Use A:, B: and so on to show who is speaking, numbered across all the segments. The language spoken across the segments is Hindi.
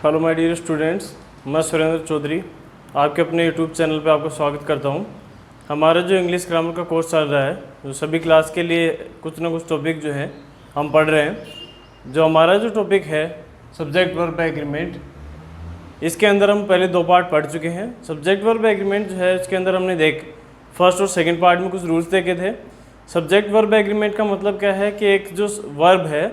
A: हेलो माय डियर स्टूडेंट्स, मैं सुरेंद्र चौधरी आपके अपने यूट्यूब चैनल पे आपका स्वागत करता हूँ। हमारा जो इंग्लिश ग्रामर का कोर्स चल रहा है, जो सभी क्लास के लिए कुछ ना कुछ टॉपिक जो है हम पढ़ रहे हैं। जो हमारा जो टॉपिक है सब्जेक्ट वर्ब एग्रीमेंट, इसके अंदर हम पहले 2 पार्ट पढ़ चुके हैं। सब्जेक्ट वर्ब एग्रीमेंट जो है इसके अंदर हमने फर्स्ट और सेकेंड पार्ट में कुछ रूल्स देखे थे। सब्जेक्ट वर्ब एग्रीमेंट का मतलब क्या है कि एक जो वर्ब है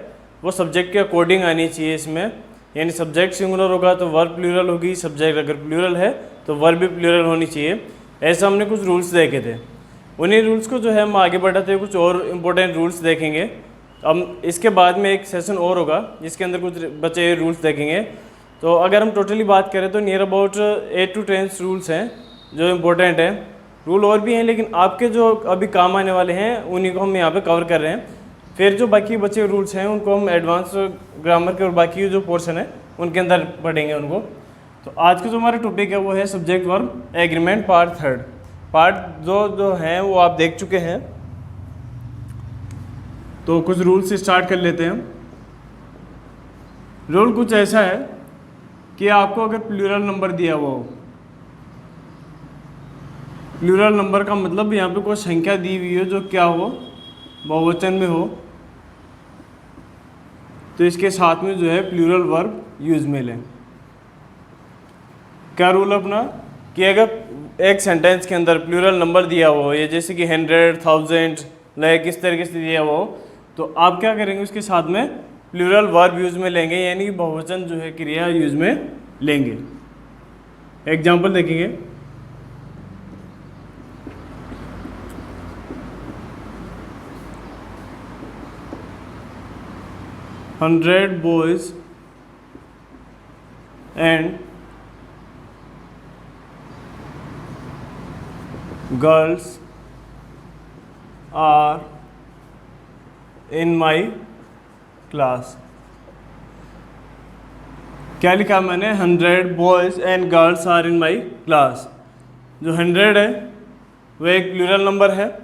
A: वो सब्जेक्ट के अकॉर्डिंग आनी चाहिए इसमें, यानी सब्जेक्ट सिंगुलर होगा तो वर्ब प्लूरल होगी, सब्जेक्ट अगर प्लूरल है तो वर्ब भी प्लूरल होनी चाहिए। ऐसा हमने कुछ रूल्स देखे थे। उन्हीं रूल्स को जो है हम आगे बढ़ाते हुए कुछ और इम्पोर्टेंट रूल्स देखेंगे। अब इसके बाद में एक सेशन और होगा जिसके अंदर कुछ बचे हुए रूल्स देखेंगे। तो अगर हम टोटली बात करें तो नियर अबाउट 8 to 10 रूल्स हैं जो इम्पोर्टेंट हैं। रूल और भी हैं लेकिन आपके जो अभी काम आने वाले हैं उन्हीं को हम यहाँ पे कवर कर रहे हैं। फिर जो बाकी बचे रूल्स हैं उनको हम एडवांस ग्रामर के और बाकी जो पोर्शन है उनके अंदर पढ़ेंगे उनको। तो आज का जो हमारा टॉपिक है वो है subject verb agreement part 3। Part जो हैं वो आप देख चुके हैं। तो कुछ रूल्स स्टार्ट कर लेते हैं। रूल कुछ ऐसा है कि आपको अगर प्लूरल नंबर दिया हुआ हो, प्लूरल नंबर का मतलब यहाँ पे कोई संख्या दी हुई हो जो क्या हो, बहुवचन में हो, तो इसके साथ में जो है प्लूरल वर्ब यूज में लें। क्या रूल अपना कि अगर एक सेंटेंस के अंदर प्लूरल नंबर दिया हुआ हो, ये जैसे कि 100, 1000, लाइक इस तरीके से दिया हुआ हो, तो आप क्या करेंगे उसके साथ में प्लूरल वर्ब यूज में लेंगे, यानी कि बहुवचन जो है क्रिया यूज में लेंगे। एग्जाम्पल देखेंगे। $100 boys and girls are in my class। क्या लिखा मैंने? 100 boys and girls are in my class। जो 100 है वह एक प्लूरल नंबर है।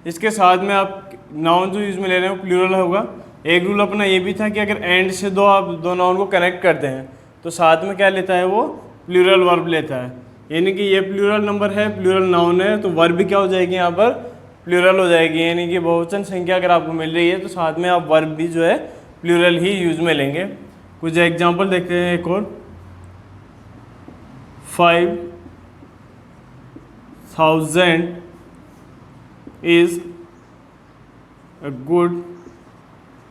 A: इसके साथ में आप नाउन जो यूज में ले रहे हैं वो प्लूरल होगा। एक रूल अपना ये भी था कि अगर एंड से आप दो नाउन को कनेक्ट करते हैं तो साथ में क्या लेता है, वो प्लूरल वर्ब लेता है। यानी कि ये प्लूरल नंबर है, प्लूरल नाउन है, तो वर्ब भी क्या हो जाएगी यहाँ पर, प्लूरल हो जाएगी। यानी कि बहुवचन संख्या अगर आपको मिल रही है तो साथ में आप वर्ब भी जो है प्लूरल ही यूज में लेंगे। कुछ एग्जाम्पल देखते हैं। एक और 5000 इज अ गुड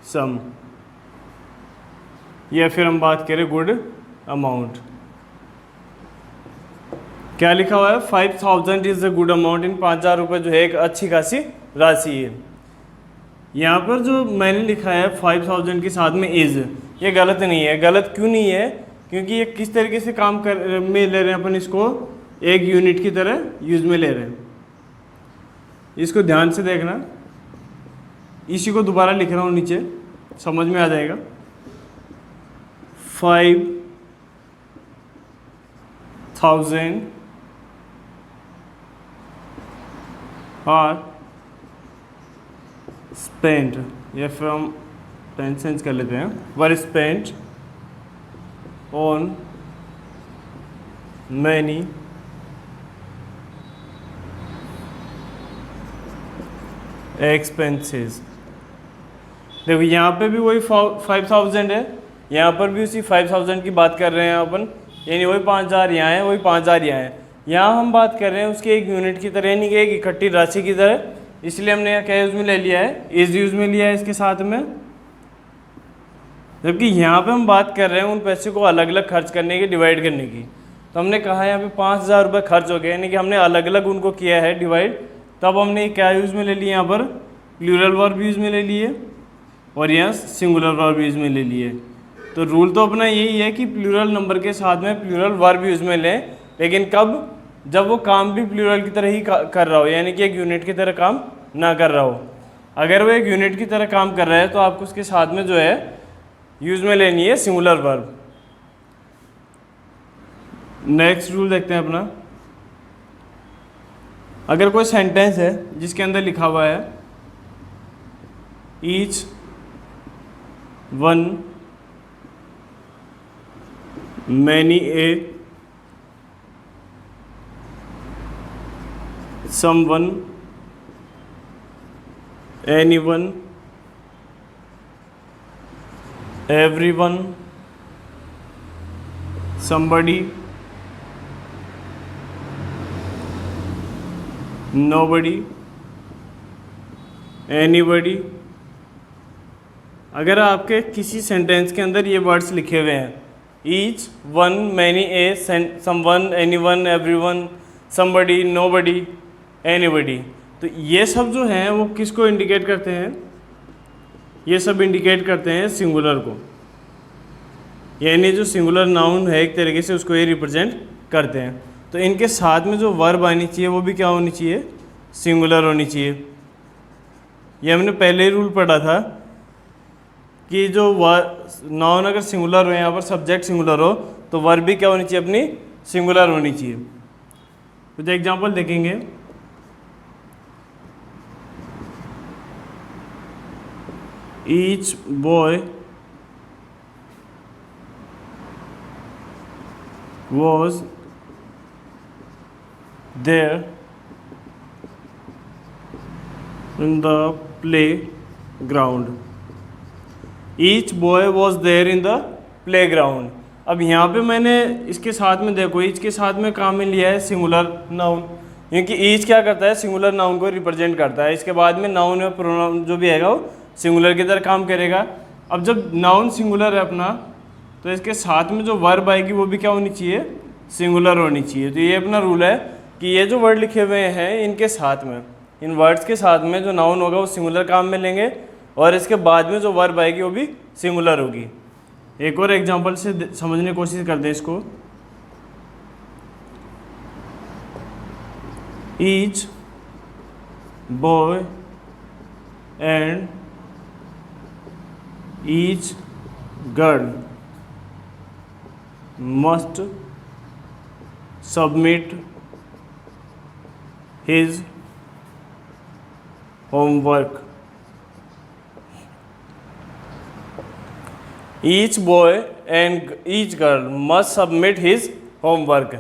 A: सम, या फिर हम बात करें गुड अमाउंट। क्या लिखा हुआ है? 5000 इज अ गुड अमाउंट। इन 5000 रुपये जो है एक अच्छी खासी राशि है। यहाँ पर जो मैंने लिखा है 5000 के साथ में इज, ये गलत नहीं है। गलत क्यों नहीं है? क्योंकि ये किस तरीके से काम कर में ले रहे हैं अपन, इसको एक यूनिट की तरह यूज में ले रहे हैं। इसको ध्यान से देखना। इसी को दोबारा लिख रहा हूँ नीचे, समझ में आ जाएगा। 5000 आर स्पेंट, या फिर हम टेंस चेंज कर लेते हैं, वर स्पेंट ऑन मैनी एक्सपेंसेस। देखो यहाँ पे भी वही 5000 है, यहाँ पर भी उसी 5000 की बात कर रहे हैं अपन, यानी वही 5000 यहाँ है, वही 5000 यहाँ है। यहाँ हम बात कर रहे हैं उसके एक यूनिट की तरह, यानी कि एक इकट्ठी राशि की तरह, इसलिए हमने यहाँ क्या यूज में ले लिया है, इज यूज में लिया है इसके साथ में। जबकि यहाँ पे हम बात कर रहे हैं उन पैसे को अलग अलग खर्च करने की, डिवाइड करने की। तो हमने कहा यहाँ पे 5000 रुपये खर्च हो गए, यानी कि हमने अलग अलग उनको किया है डिवाइड। तब हमने क्या यूज में ले लिया, यहाँ पर प्लूरल वर्ब यूज में ले लिए और यहाँ सिंगुलर वर्ब यूज में ले लिए। तो रूल तो अपना यही है कि प्लूरल नंबर के साथ में प्लूरल वर्ब यूज में लें, लेकिन कब? जब वो काम भी प्लूरल की तरह ही कर रहा हो, यानी कि एक यूनिट की तरह काम ना कर रहा हो। अगर वो एक यूनिट की तरह काम कर रहा है तो आपको उसके साथ में जो है यूज में लेनी है सिंगुलर वर्ब। नेक्स्ट रूल देखते हैं अपना। अगर कोई सेंटेंस है जिसके अंदर लिखा हुआ है each one many a, someone, anyone, everyone, somebody, nobody, anybody। अगर आपके किसी सेंटेंस के अंदर ये वर्ड्स लिखे हुए हैं, each, one, many, a, someone, anyone, everyone, somebody, nobody, anybody, तो ये सब जो हैं वो किसको इंडिकेट करते हैं? ये सब इंडिकेट करते हैं सिंगुलर को, यानी जो सिंगुलर नाउन है एक तरीके से उसको ये रिप्रेजेंट करते हैं। तो इनके साथ में जो वर्ब आनी चाहिए वो भी क्या होनी चाहिए? सिंगुलर होनी चाहिए। ये हमने पहले ही रूल पढ़ा था कि जो नाउन अगर सिंगुलर हो, यहाँ पर सब्जेक्ट सिंगुलर हो, तो वर्ब भी क्या होनी चाहिए? अपनी सिंगुलर होनी चाहिए। कुछ एग्जांपल देखेंगे। Each boy was there in the playground। Each boy was there in the playground। अब यहाँ पे मैंने इसके साथ में देखो, ईच के साथ में काम में लिया है सिंगुलर नाउन, क्योंकि ईच क्या करता है? सिंगुलर नाउन को रिप्रेजेंट करता है। इसके बाद में नाउन या प्रोनाउन जो भी है वो सिंगुलर की तरह काम करेगा। अब जब नाउन सिंगुलर है अपना, तो इसके साथ में जो वर्ब आएगी वो भी क्या होनी चाहिए? सिंगुलर होनी चाहिए। तो ये अपना रूल है कि ये जो वर्ड लिखे हुए हैं इनके साथ में, इन वर्ड्स के साथ में जो नाउन होगा वो सिंगुलर काम में लेंगे, और इसके बाद में जो वर्ब आएगी वो भी सिंगुलर होगी। एक और एग्जांपल से समझने की कोशिश करते हैं इसको। Each boy and each girl must submit his homework। Each boy and each girl must submit his homework।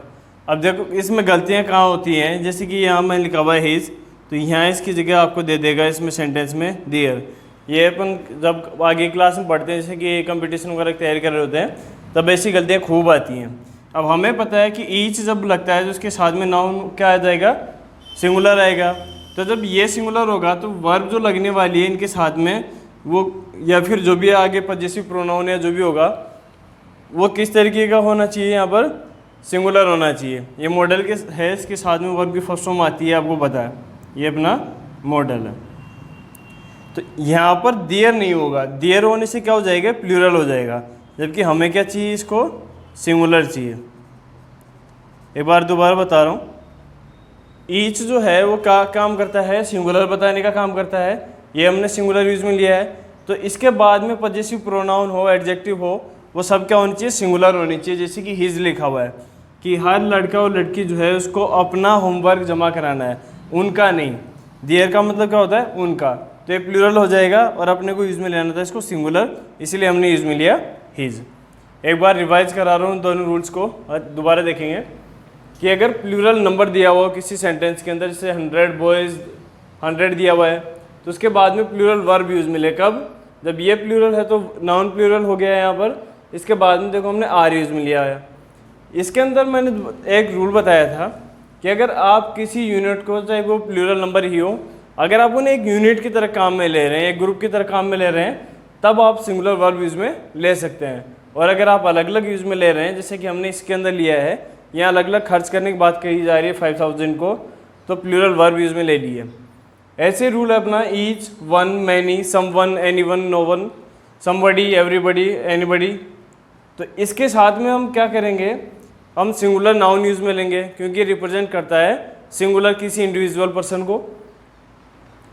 A: अब देखो इसमें गलतियाँ कहाँ होती हैं, जैसे कि यहाँ मैं लिखा हुआ है his, तो यहाँ इसकी जगह आपको दे देगा इसमें सेंटेंस में देयर। ये अपन जब आगे क्लास में पढ़ते हैं, जैसे कि कंपटीशन वगैरह की तैयारी कर रहे होते हैं, तब ऐसी गलतियाँ खूब आती हैं। अब हमें पता है कि ईच जब लगता है तो उसके साथ में नाउन क्या आ जाएगा? सिंगुलर आएगा। तो जब ये सिंगुलर होगा तो वर्ब जो लगने वाली है इनके साथ में वो, या फिर जो भी आगे पजेसिव प्रोनाउन या जो भी होगा वो किस तरीके का होना चाहिए? यहाँ पर सिंगुलर होना चाहिए। ये मॉडल के है, इसके साथ में वर्ब की फर्स्ट फॉर्म आती है, आपको पता है, ये अपना मॉडल है। तो यहाँ पर देयर नहीं होगा, देयर होने से क्या हो जाएगा? प्लूरल हो जाएगा, जबकि हमें क्या चाहिए? इसको सिंगुलर चाहिए। एक बार दोबारा बता रहा हूँ, ईच जो है वो क्या काम करता है? सिंगुलर बताने का काम करता है। ये हमने सिंगुलर यूज में लिया है, तो इसके बाद में पजेसिव प्रोनाउन हो, एडजेक्टिव हो, वो सब क्या होनी चाहिए? सिंगुलर होनी चाहिए। जैसे कि हिज लिखा हुआ है कि हर लड़का और लड़की जो है उसको अपना होमवर्क जमा कराना है, उनका नहीं। देयर का मतलब क्या होता है? उनका। तो ये प्लूरल हो जाएगा और अपने को यूज में लेना था इसको सिंगुलर, इसीलिए हमने यूज में लिया हिज। एक बार रिवाइज करा रहा हूँ दोनों रूल्स को, दोबारा देखेंगे कि अगर प्लूरल नंबर दिया हुआ हो किसी सेंटेंस के अंदर, जैसे 100 बॉयज़ 100 दिया हुआ है, तो उसके बाद में प्लूरल वर्ब यूज मिले कब? जब ये प्लूरल है तो नाउन प्लूरल हो गया है यहाँ पर। इसके बाद में देखो हमने आर यूज में लिया है। इसके अंदर मैंने एक रूल बताया था कि अगर आप किसी यूनिट को, चाहे वो प्लूरल नंबर ही हो, अगर आप उन्हें एक यूनिट की तरह काम में ले रहे हैं, एक ग्रुप की तरह काम में ले रहे हैं, तब आप सिंगुलर वर्ब यूज में ले सकते हैं। और अगर आप अलग अलग यूज में ले रहे हैं, जैसे कि हमने इसके अंदर लिया है, यहाँ अलग अलग खर्च करने की बात कही जा रही है 5000 को, तो प्लूरल वर्ब यूज में ले लिए। ऐसे रूल है अपना each, one, many, someone, anyone, known, somebody, everybody, anybody. तो इसके साथ में हम क्या करेंगे? हम सिंगुलर नाउन यूज में लेंगे, क्योंकि रिप्रेजेंट करता है सिंगुलर किसी इंडिविजुअल पर्सन को।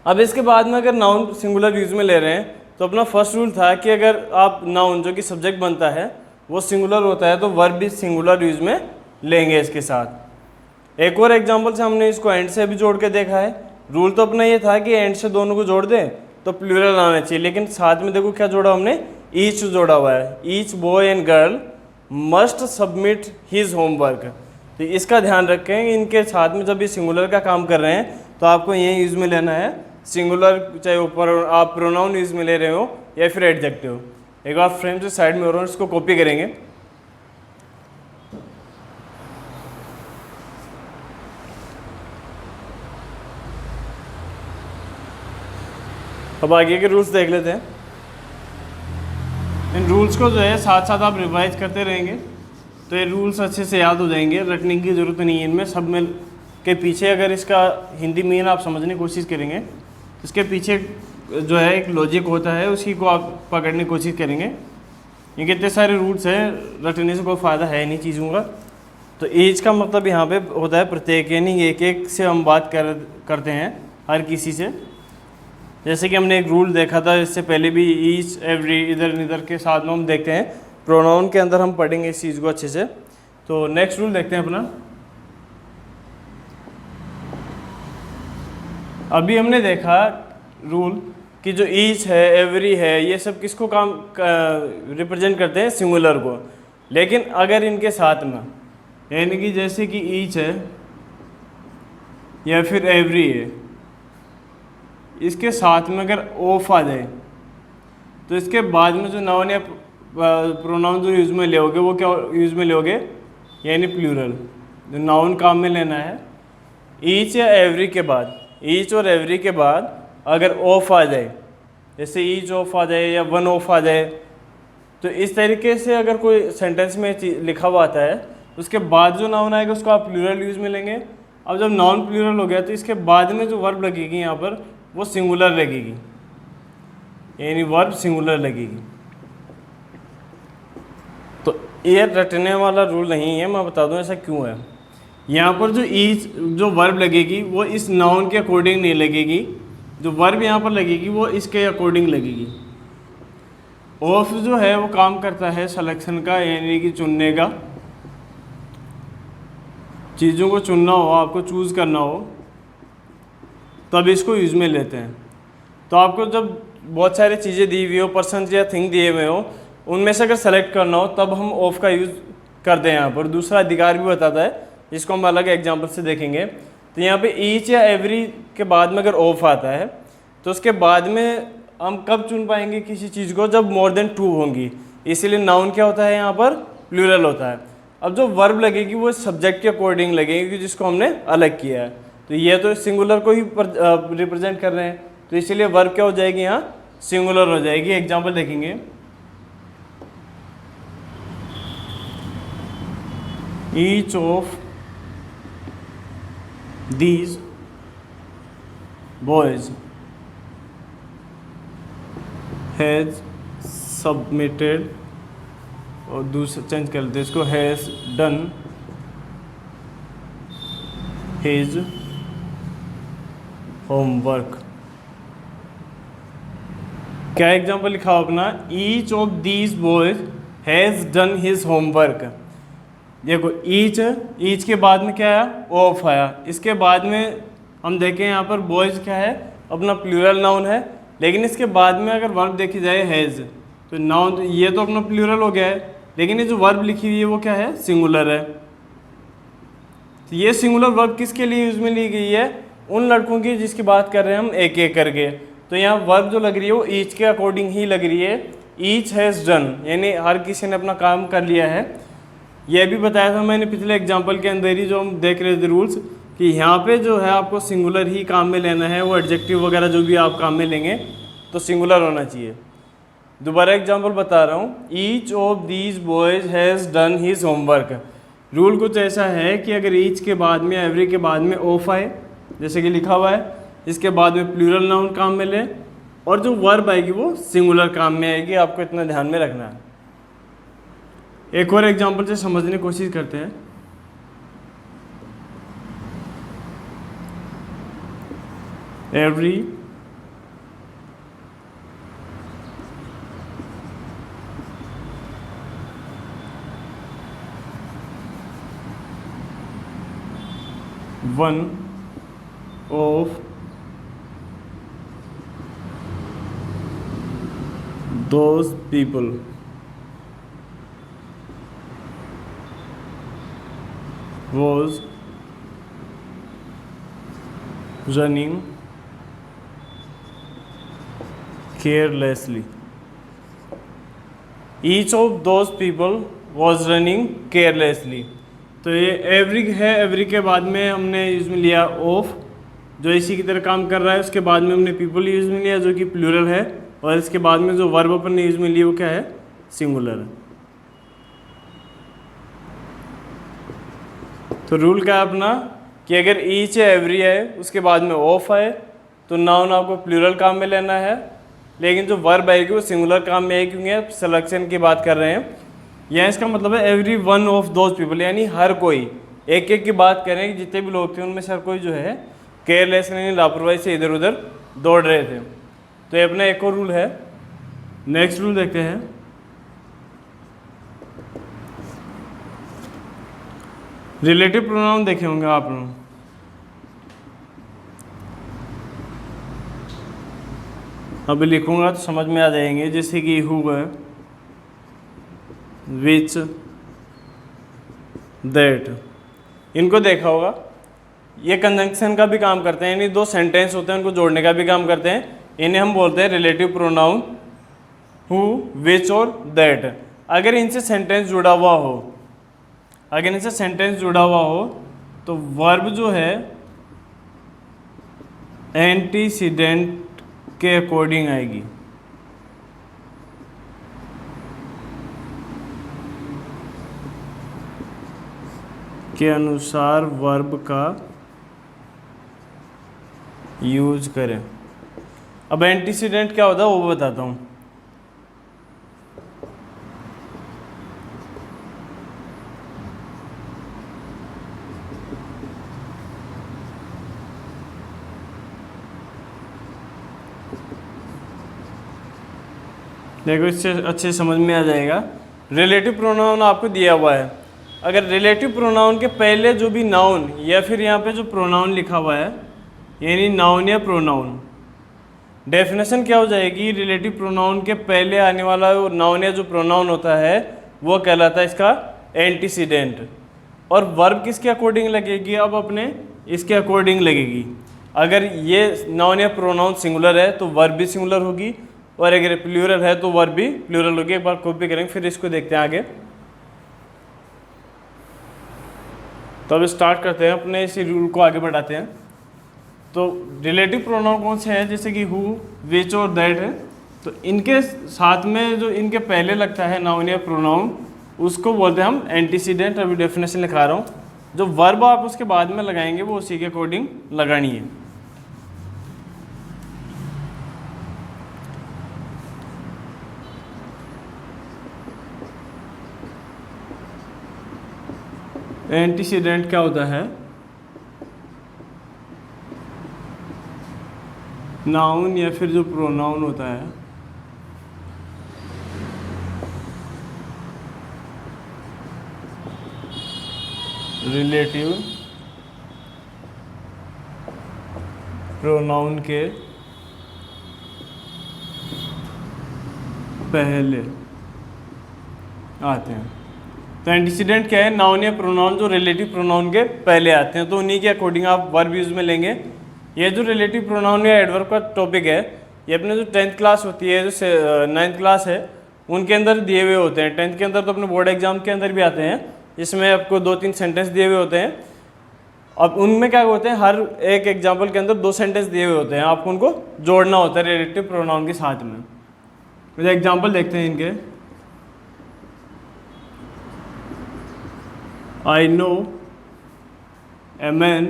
A: अब इसके बाद में अगर नाउन सिंगुलर यूज में ले रहे हैं, तो अपना फर्स्ट रूल था कि अगर आप नाउन जो कि सब्जेक्ट बनता है वो सिंगुलर होता है, तो वर्ब भी सिंगुलर यूज में लेंगे इसके साथ। एक और एग्जांपल से हमने इसको एंड से भी जोड़ के देखा है। रूल तो अपना ये था कि एंड से दोनों को जोड़ दें तो प्लूरल आना चाहिए, लेकिन साथ में देखो क्या जोड़ा हमने? ईच जोड़ा हुआ है। Each boy and girl must submit his homework. तो इसका ध्यान रखें, इनके साथ में जब ये सिंगुलर का काम कर रहे हैं तो आपको ये यूज़ में लेना है सिंगुलर, चाहे ऊपर आप प्रोनाउन यूज़ में ले रहे हो या फिर एडजेक्टिव। एक बार फ्रेम से साइड में और इसको कॉपी करेंगे। अब आगे के रूल्स देख लेते हैं। इन रूल्स को जो है साथ साथ आप रिवाइज करते रहेंगे तो ये रूल्स अच्छे से याद हो जाएंगे, रटने की ज़रूरत नहीं है इनमें। सब में के पीछे अगर इसका हिंदी मीन आप समझने की कोशिश करेंगे तो इसके पीछे जो है एक लॉजिक होता है, उसी को आप पकड़ने की कोशिश करेंगे। ये कितने सारे रूल्स हैं, रटने से कोई फ़ायदा है नहीं चीज़ों का। तो एज का मतलब यहाँ पे होता है प्रत्येक, यानी एक एक से हम बात करते हैं हर किसी से। जैसे कि हमने एक रूल देखा था इससे पहले भी, ईच एवरी इधर इधर के साथ में हम देखते हैं। प्रोनाउन के अंदर हम पढ़ेंगे इस चीज़ को अच्छे से। तो नेक्स्ट रूल देखते हैं अपना। अभी हमने देखा रूल कि जो ईच है, एवरी है, ये सब किसको काम रिप्रेजेंट करते हैं, सिंगुलर को। लेकिन अगर इनके साथ में, यानी कि जैसे कि ईच है या फिर एवरी है, इसके साथ में अगर ऑफ आ जाए तो इसके बाद में जो नाउन या प्रोनाउन जो यूज़ में लोगे वो क्या यूज़ में लोगे, यानी प्लूरल। जो नाउन काम में लेना है, ईच या एवरी के बाद, ईच और एवरी के बाद अगर ऑफ आ जाए, जैसे ईच ऑफ आ जाए या वन ऑफ आ जाए, तो इस तरीके से अगर कोई सेंटेंस में लिखा हुआ आता है उसके बाद जो नाउन आएगा उसको आप प्लूरल यूज़ में लेंगे। अब जब नाउन प्लूरल हो गया तो इसके बाद में जो वर्ब लगेगी यहाँ पर वो सिंगुलर लगेगी, यानी वर्ब सिंगुलर लगेगी। तो ये रटने वाला रूल नहीं है, मैं बता दूं ऐसा क्यों है। यहाँ पर जो ईच जो वर्ब लगेगी वो इस नाउन के अकॉर्डिंग नहीं लगेगी, जो वर्ब यहाँ पर लगेगी वो इसके अकॉर्डिंग लगेगी। ऑफ जो है वो काम करता है सिलेक्शन का, यानी कि चुनने का। चीज़ों को चुनना हो, आपको चूज़ करना हो, तब इसको यूज़ में लेते हैं। तो आपको जब बहुत सारी चीज़ें दी हुई हो, पर्सन या थिंग दिए हुए हो, उनमें से अगर सेलेक्ट करना हो तब हम ऑफ का यूज़ करते हैं। यहाँ पर दूसरा अधिकार भी बताता है, जिसको हम अलग एग्जाम्पल से देखेंगे। तो यहाँ पे ईच या एवरी के बाद में अगर ऑफ आता है तो उसके बाद में हम कब चुन पाएंगे किसी चीज़ को, जब मोर देन टू होंगी। इसीलिए नाउन क्या होता है यहाँ पर, प्लूरल होता है। अब जो वर्ब लगेगी वो सब्जेक्ट के अकॉर्डिंग लगेगी, जिसको हमने अलग किया है। तो ये तो सिंगुलर को ही रिप्रेजेंट कर रहे हैं, तो इसीलिए वर्ब क्या हो जाएगी, यहाँ सिंगुलर हो जाएगी। एग्जाम्पल देखेंगे, each of these boys has submitted, और दूसरा चेंज कर देते इसको, हैज डन हिज होमवर्क। क्या एग्जाम्पल लिखा हो अपना, each of these boys has done his homework. देखो ईच के बाद में क्या आया, ऑफ आया। इसके बाद में हम देखें यहाँ पर बॉयज क्या है, अपना प्लूरल नाउन है, लेकिन इसके बाद में अगर वर्ब देखी जाए हैज़, तो नाउन ये तो अपना प्लूरल हो गया है, लेकिन ये जो वर्ब लिखी हुई है वो क्या है, सिंगुलर है। तो ये सिंगुलर वर्ब किसके लिए यूज़ में ली गई है, उन लड़कों की जिसकी बात कर रहे हैं हम एक एक करके। तो यहाँ वर्ब जो लग रही है वो ईच के अकॉर्डिंग ही लग रही है। ईच हैज़ डन, यानी हर किसी ने अपना काम कर लिया है। यह भी बताया था मैंने पिछले एग्जाम्पल के अंदर ही, जो हम देख रहे थे रूल्स, कि यहाँ पे जो है आपको सिंगुलर ही काम में लेना है। वो एडजेक्टिव वगैरह जो भी आप काम में लेंगे तो सिंगुलर होना चाहिए। दोबारा एग्जाम्पल बता रहा हूँ, each of these boys has done his homework. Rule कुछ ऐसा है कि अगर ईच के बाद में, एवरी के बाद में ऑफ आए, जैसे कि लिखा हुआ है, इसके बाद में प्लूरल नाउन काम में ले, और जो वर्ब आएगी वो सिंगुलर काम में आएगी। आपको इतना ध्यान में रखना है। एक और एग्जांपल से समझने की कोशिश करते हैं। Every one of those people was running carelessly. Each of those people was running carelessly. तो ये एवरी है, एवरी के बाद में हमने यूज में लिया ऑफ जो इसी की तरह काम कर रहा है, उसके बाद में हमने पीपल यूज में लिया जो कि प्लूरल है, और इसके बाद में जो वर्ब अपन ने यूज में लिया वो क्या है, सिंगुलर है। तो रूल क्या है अपना कि अगर ईच है, एवरी है, उसके बाद में ऑफ है तो नाउन आपको प्लूरल काम में लेना है, लेकिन जो वर्ब आएगी वो सिंगुलर काम में है, क्योंकि सिलेक्शन की बात कर रहे हैं। यह इसका मतलब है every one of those people, यानी हर कोई, एक एक की बात करें कि जितने भी लोग थे उनमें से हर कोई जो है केयरलेस यानी लापरवाही से इधर उधर दौड़ रहे थे। तो ये अपना एक और रूल है। नेक्स्ट रूल देखते हैं। रिलेटिव प्रोनाउन देखे होंगे आप लोग। अभी लिखूंगा तो समझ में आ जाएंगे, जैसे कि हु है, विच, दैट, इनको देखा होगा। ये कंजंक्शन का भी काम करते हैं, यानी दो सेंटेंस होते हैं उनको जोड़ने का भी काम करते हैं। इन्हें हम बोलते हैं रिलेटिव प्रोनाउन, हु, विच और दैट। अगर इनसे सेंटेंस जुड़ा हुआ हो, अगर इनसे सेंटेंस जुड़ा हुआ हो तो वर्ब जो है एंटीसीडेंट के अकॉर्डिंग आएगी। के अनुसार वर्ब का यूज करें। अब एंटीसीडेंट क्या होता है वो बताता हूं। देखो इससे अच्छे समझ में आ जाएगा। रिलेटिव प्रोनाउन आपको दिया हुआ है, अगर रिलेटिव प्रोनाउन के पहले जो भी नाउन या फिर यहाँ पे जो प्रोनाउन लिखा हुआ है यानी नाउन या प्रोनाउन, डेफिनेशन क्या हो जाएगी, रिलेटिव प्रोनाउन के पहले आने वाला नाउन या जो प्रोनाउन होता है वो कहलाता है इसका एंटीसीडेंट। और वर्ब किसके अकॉर्डिंग लगेगी, अब अपने इसके अकॉर्डिंग लगेगी। अगर ये नाउन या प्रोनाउन सिंगुलर है तो वर्ब भी सिंगुलर होगी, और अगर प्लूरल है तो वर्ब भी प्लूरल होगी। एक बार कॉपी करेंगे फिर इसको देखते हैं आगे। तो अब स्टार्ट करते हैं, अपने इसी रूल को आगे बढ़ाते हैं। तो रिलेटिव प्रोनाउन कौन से हैं, जैसे कि हु, विच और दैट है। तो इनके साथ में जो इनके पहले लगता है नाउन या प्रोनाउन उसको बोलते हैं हम एंटीसीडेंट। अभी डेफिनेशन लिखा रहा हूँ। जो वर्ब आप उसके बाद में लगाएंगे वो उसी के अकॉर्डिंग लगानी है। एंटीसीडेंट क्या होता है, नाउन या फिर जो प्रोनाउन होता है रिलेटिव प्रोनाउन के पहले आते हैं। तो एंटीसीडेंट क्या है, नाउन या प्रोनाउन जो रिलेटिव प्रोनाउन के पहले आते हैं, तो उन्हीं के अकॉर्डिंग आप वर्ब यूज में लेंगे। ये जो रिलेटिव प्रोनाउन या एडवर्ब का टॉपिक है ये अपने जो 10th क्लास होती है, जो 9th क्लास है उनके अंदर दिए हुए होते हैं। 10th के अंदर तो अपने बोर्ड एग्जाम के अंदर भी आते हैं, जिसमें आपको 2-3 सेंटेंस दिए हुए होते हैं। अब उनमें क्या होते हैं, हर एक एग्जाम्पल के अंदर 2 सेंटेंस दिए हुए होते हैं, आपको उनको जोड़ना होता है रिलेटिव प्रोनाउन के साथ में। मुझे एग्जाम्पल देखते हैं इनके। I know a man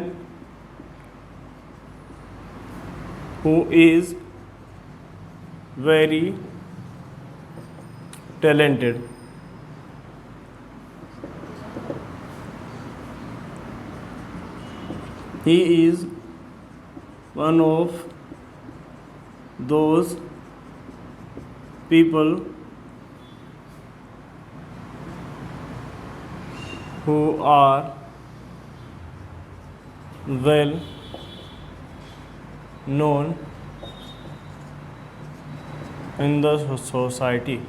A: who is very talented. He is one of those people who are well known in the society.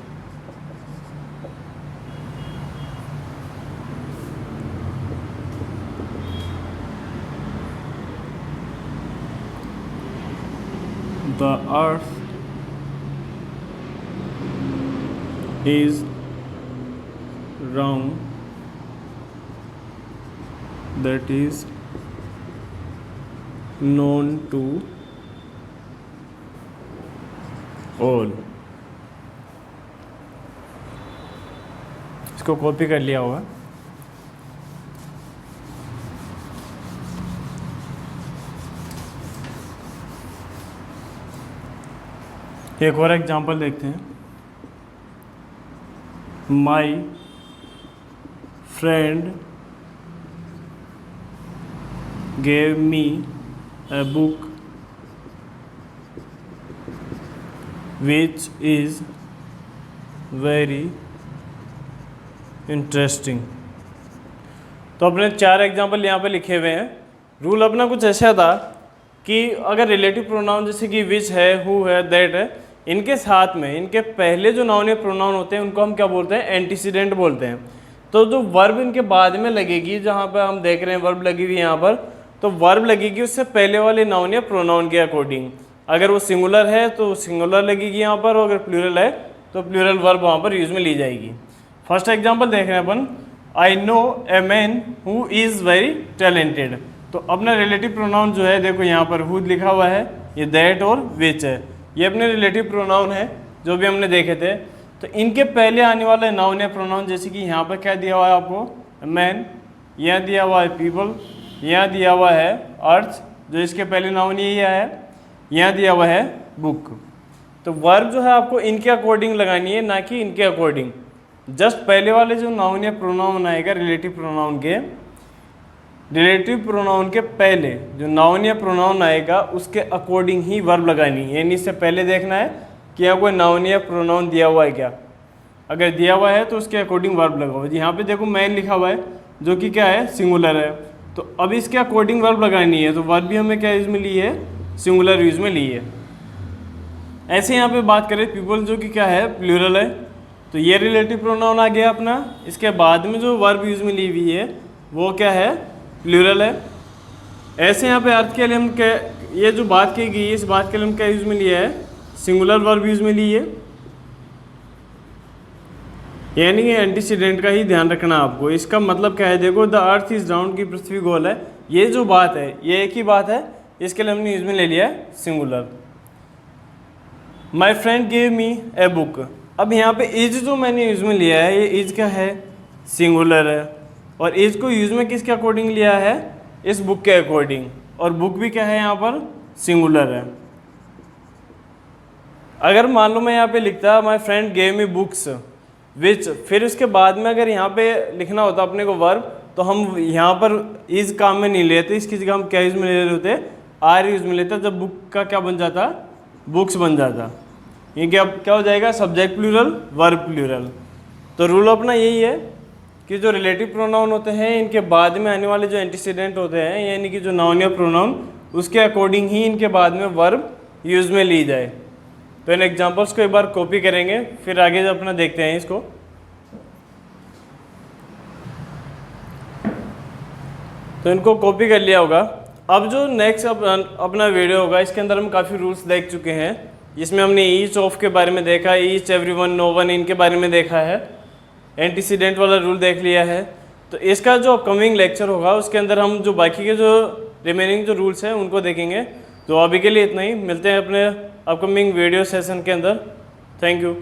A: The earth is round, that is known to all। इसको कॉपी कर लिया होगा। एक और एग्जांपल देखते हैं। My friend gave me a book which is very interesting। तो अपने 4 एग्जाम्पल यहाँ पे लिखे हुए हैं। रूल अपना कुछ ऐसा था कि अगर रिलेटिव प्रोनाउन जैसे कि विच है, हु है, दैट है, इनके साथ में इनके पहले जो नाउन या प्रोनाउन होते हैं उनको हम क्या बोलते हैं? एंटीसीडेंट बोलते हैं। तो जो वर्ब इनके बाद में लगेगी, जहाँ पर हम देख रहे हैं वर्ब लगी हुई यहाँ पर, तो वर्ब लगेगी उससे पहले वाले नाउन या प्रोनाउन के अकॉर्डिंग। अगर वो सिंगुलर है तो सिंगुलर लगेगी यहाँ पर, और अगर प्लूरल है तो प्लूरल वर्ब वहाँ पर यूज में ली जाएगी। फर्स्ट एग्जाम्पल देख रहे हैं अपन, I know a man who is very talented. तो अपना रिलेटिव प्रोनाउन जो है, देखो यहाँ पर हु लिखा हुआ है, ये दैट और विच है, ये अपने रिलेटिव प्रोनाउन है जो भी हमने देखे थे। तो इनके पहले आने वाले नाउन या प्रोनाउन, जैसे कि यहाँ पर क्या दिया हुआ है आपको? मैन, यहाँ दिया हुआ है पीपल, यहाँ दिया हुआ है अर्थ, जो इसके पहले नाउन यही है, यहाँ दिया हुआ है बुक। तो वर्ब जो है आपको इनके अकॉर्डिंग लगानी है, ना कि इनके अकॉर्डिंग। जस्ट पहले वाले जो नाउन या प्रोनाउन आएगा रिलेटिव प्रोनाउन के, रिलेटिव प्रोनाउन के पहले जो नाउन या प्रोनाउन आएगा उसके अकॉर्डिंग ही वर्ब लगानी है। यानी इससे पहले देखना है कि यहाँ कोई नाउन या प्रोनाउन दिया हुआ है क्या। अगर दिया हुआ है तो उसके अकॉर्डिंग वर्ब लगाओ। यहाँ पे देखो मैन लिखा हुआ है जो कि क्या है? सिंगुलर है। तो अब इसके अकॉर्डिंग वर्ब लगानी है, तो वर्ब भी हमें क्या यूज में ली है? सिंगुलर यूज में ली है। ऐसे यहाँ पे बात करें पीपल, जो कि क्या है? प्लूरल है। तो ये रिलेटिव प्रोनाउन आ गया अपना। इसके बाद में जो वर्ब यूज में ली हुई है वो क्या है? प्लूरल है। ऐसे यहाँ पे अर्थ के लिए हम क्या, ये जो बात की गई है इस बात के लिए हम क्या यूज में लिया है? सिंगुलर वर्ब यूज में ली है। यानी कि एंटीसीडेंट का ही ध्यान रखना आपको। इसका मतलब क्या है? देखो, द अर्थ इज राउंड, की पृथ्वी गोल है। ये जो बात है ये एक ही बात है, इसके लिए हमने यूज में ले लिया है singular. My friend gave me a book. अब यहाँ पे इज जो मैंने यूज में लिया है, ये इज क्या है? सिंगुलर है। और इज को यूज में किसके अकॉर्डिंग लिया है? इस बुक के अकॉर्डिंग। और बुक भी क्या है? यहाँ पर सिंगुलर है। अगर मान लो मैं यहाँ पे लिखता my friend gave me books which, फिर उसके बाद में अगर यहाँ पे लिखना होता अपने को वर्ब, तो हम यहाँ पर इज काम में नहीं लेते, इसकी जगह हम क्या यूज में ले रहे होते? आर यूज में लेते। जब बुक का क्या बन जाता? बुक्स बन जाता। ये क्या हो जाएगा? Subject plural, verb plural. तो रूल अपना यही है कि जो रिलेटिव प्रोनाउन होते हैं इनके बाद में आने वाले जो एंटीसीडेंट होते हैं, यानी कि जो नाउन या प्रोनाउन, उसके अकॉर्डिंग ही इनके बाद में वर्ब यूज में ली जाए। तो इन एग्जांपल्स को एक बार कॉपी करेंगे, फिर आगे अपना देखते हैं इसको। तो इनको कॉपी कर लिया होगा। अब जो नेक्स्ट अपना वीडियो होगा, इसके अंदर हम काफ़ी रूल्स देख चुके हैं, जिसमें हमने ईच ऑफ के बारे में देखा, ईच, एवरीवन, नो वन, इनके बारे में देखा है, एंटीसीडेंट वाला रूल देख लिया है। तो इसका जो अपकमिंग लेक्चर होगा उसके अंदर हम जो बाकी के जो रिमेनिंग जो रूल्स हैं उनको देखेंगे। तो अभी के लिए इतना ही, मिलते हैं अपने अपकमिंग वीडियो सेशन के अंदर। Thank you.